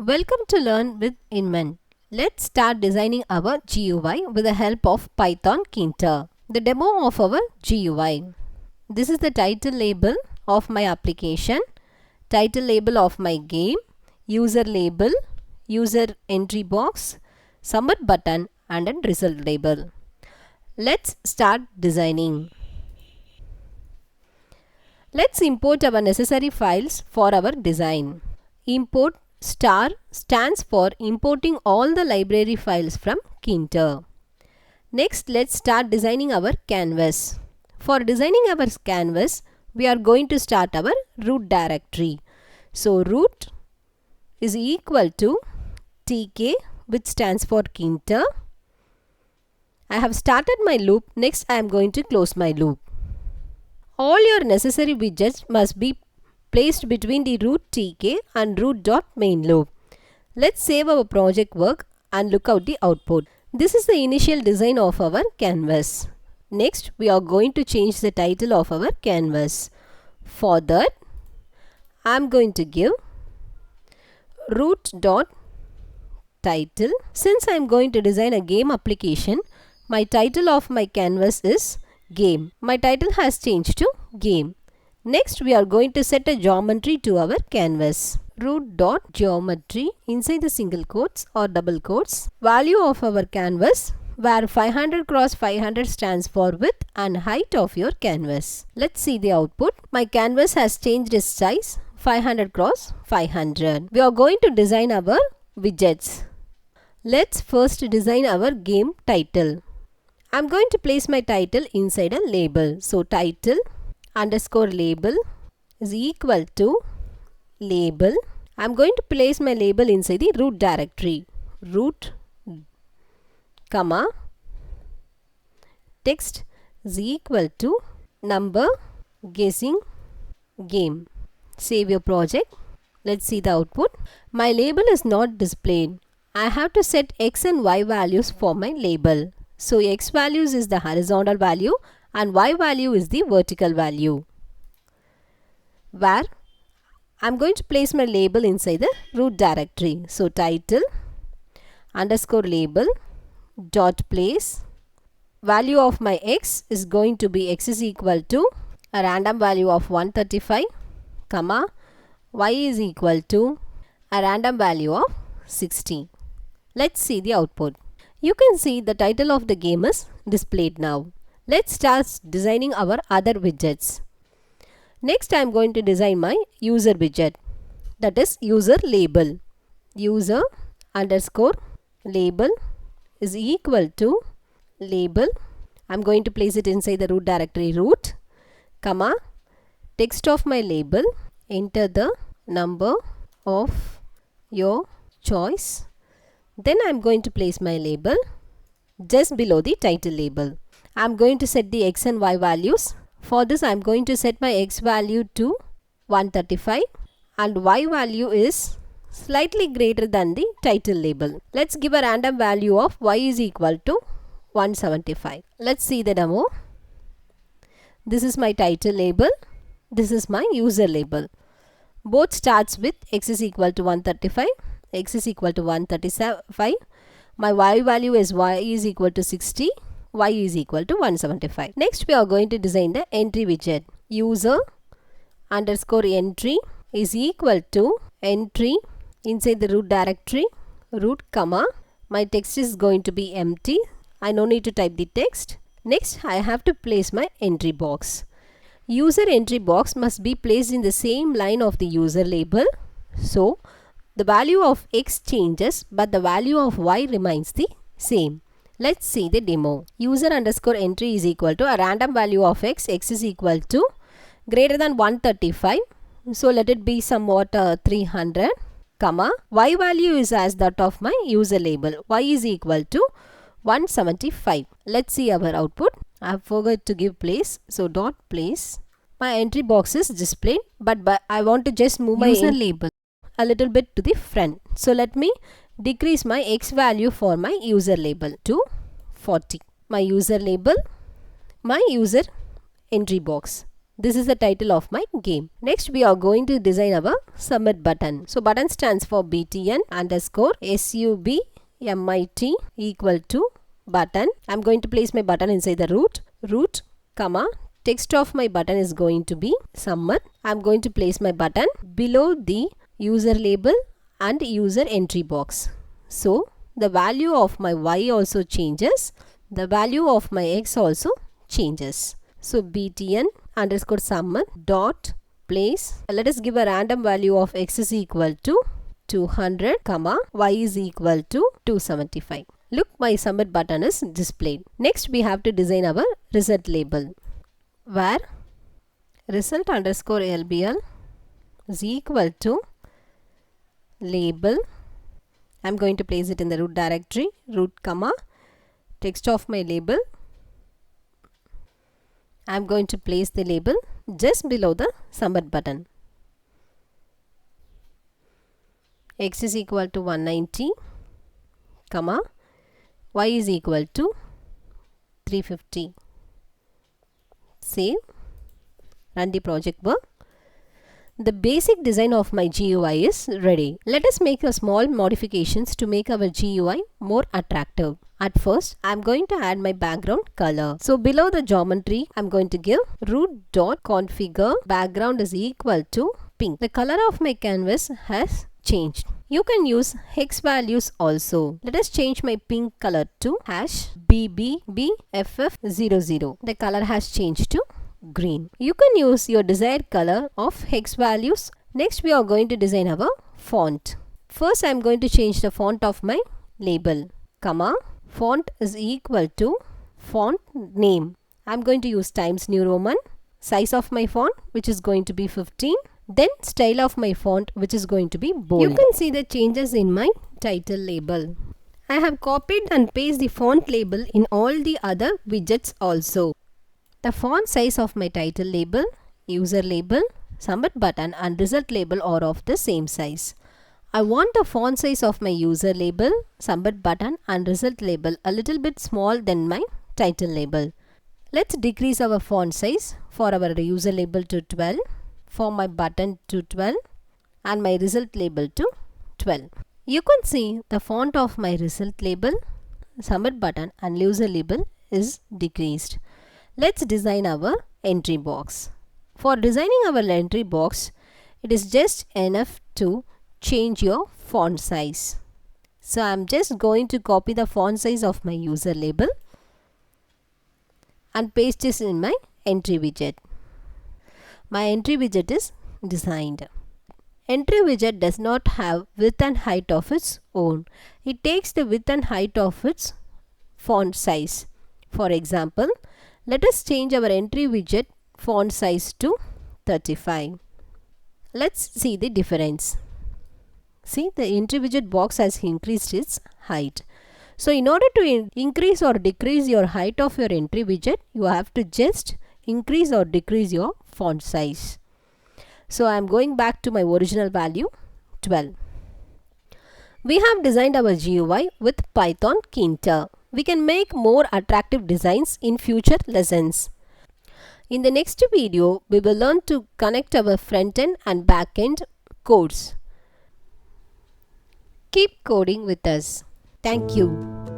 Welcome to Learn with Invent. Let's start designing our GUI with the help of Python Kinter. The demo of our GUI. This is the title label of my application, title label of my game, user label, user entry box, submit button and a result label. Let's start designing. Let's import our necessary files for our design. Import star stands for importing all the library files from Kinter. Next, let's start designing our canvas. For designing our canvas, we are going to start our root directory. So, root is equal to tk, which stands for Kinter. I have started my loop. Next, I am going to close my loop. All your necessary widgets must be placed between the root tk and root.main loop. Let's save our project work and look out the output. This is the initial design of our canvas. Next, we are going to change the title of our canvas. For that, I am going to give root.title. Since I am going to design a game application, my title of my canvas is game. My title has changed to game. Next, we are going to set a geometry to our canvas. Root.geometry inside the single quotes or double quotes. Value of our canvas, where 500 cross 500 stands for width and height of your canvas. Let's see the output. My canvas has changed its size 500 cross 500. We are going to design our widgets. Let's first design our game title. I am going to place my title inside a label. So, title underscore label is equal to label. I am going to place my label inside the root directory. Root, comma, text is equal to number guessing game. Save your project. Let's see the output. My label is not displayed. I have to set x and y values for my label. So, x values is the horizontal value and y value is the vertical value. Where I am going to place my label inside the root directory. So, title underscore label dot place. Value of my x is going to be x is equal to a random value of 135, comma, y is equal to a random value of 60. Let's see the output. You can see the title of the game is displayed now. Let's start designing our other widgets. Next, I am going to design my user widget, that is user label. User underscore label is equal to label. I am going to place it inside the root directory root, comma, text of my label, enter the number of your choice. Then I am going to place my label just below the title label. I am going to set the x and y values. For this, I am going to set my x value to 135 and y value is slightly greater than the title label. Let's give a random value of y is equal to 175. Let's see the demo. This is my title label. This is my user label. Both starts with x is equal to 135. X is equal to 135. My y value is y is equal to 60. Y is equal to 175. Next, we are going to design the entry widget. User underscore entry is equal to entry inside the root directory. Root, comma. My text is going to be empty. I no need to type the text. Next, I have to place my entry box. User entry box must be placed in the same line of the user label. So, the value of x changes but the value of y remains the same. Let's see the demo. User underscore entry is equal to a random value of x. X is equal to greater than 135. So, let it be somewhat 300, comma. Y value is as that of my user label. Y is equal to 175. Let's see our output. I have forgot to give place. So, dot place. My entry box is displayed but I want to just move my user label a little bit to the front. So, let me decrease my x value for my user label to 40. My user label, my user entry box. This is the title of my game. Next we are going to design our submit button. So button stands for btn underscore submit equal to button. I'm going to place my button inside the root, comma, text of my button is going to be submit. I'm going to place my button below the user label and user entry box. So the value of my y also changes. The value of my x also changes. So btn underscore submit dot place. Let us give a random value of x is equal to 200, comma, y is equal to 275. Look, my submit button is displayed. Next we have to design our result label, where result underscore lbl is equal to label. I'm going to place it in the root directory, root, comma, text of my label. I'm going to place the label just below the submit button. X is equal to 190, comma, y is equal to 350. Save. Run the project work. The basic design of my GUI is ready. Let us make a small modifications to make our GUI more attractive. At first, I'm going to add my background color. So below the geometry, I'm going to give root.configure background is equal to pink. The color of my canvas has changed. You can use hex values also. Let us change my pink color to #BBBFF00. The color has changed to green. You can use your desired color of hex values. Next we are going to design our font. First I am going to change the font of my label, comma, font is equal to font name. I am going to use Times New Roman. Size of my font, which is going to be 15. Then style of my font, which is going to be bold. You can see the changes in my title label. I have copied and pasted the font label in all the other widgets also. The font size of my title label, user label, submit button and result label are of the same size. I want the font size of my user label, submit button and result label a little bit small than my title label. Let's decrease our font size for our user label to 12, for my button to 12 and my result label to 12. You can see the font of my result label, submit button and user label is decreased. Let's design our entry box. For designing our entry box, it is just enough to change your font size. So I am just going to copy the font size of my user label and paste this in my entry widget. My entry widget is designed. Entry widget does not have width and height of its own. It takes the width and height of its font size. For example, let us change our entry widget font size to 35. Let's see the difference. See, the entry widget box has increased its height. So in order to increase or decrease your height of your entry widget, you have to just increase or decrease your font size. So I am going back to my original value 12. We have designed our GUI with Python Kinter. We can make more attractive designs in future lessons. In the next video, we will learn to connect our front-end and back-end codes. Keep coding with us. Thank you.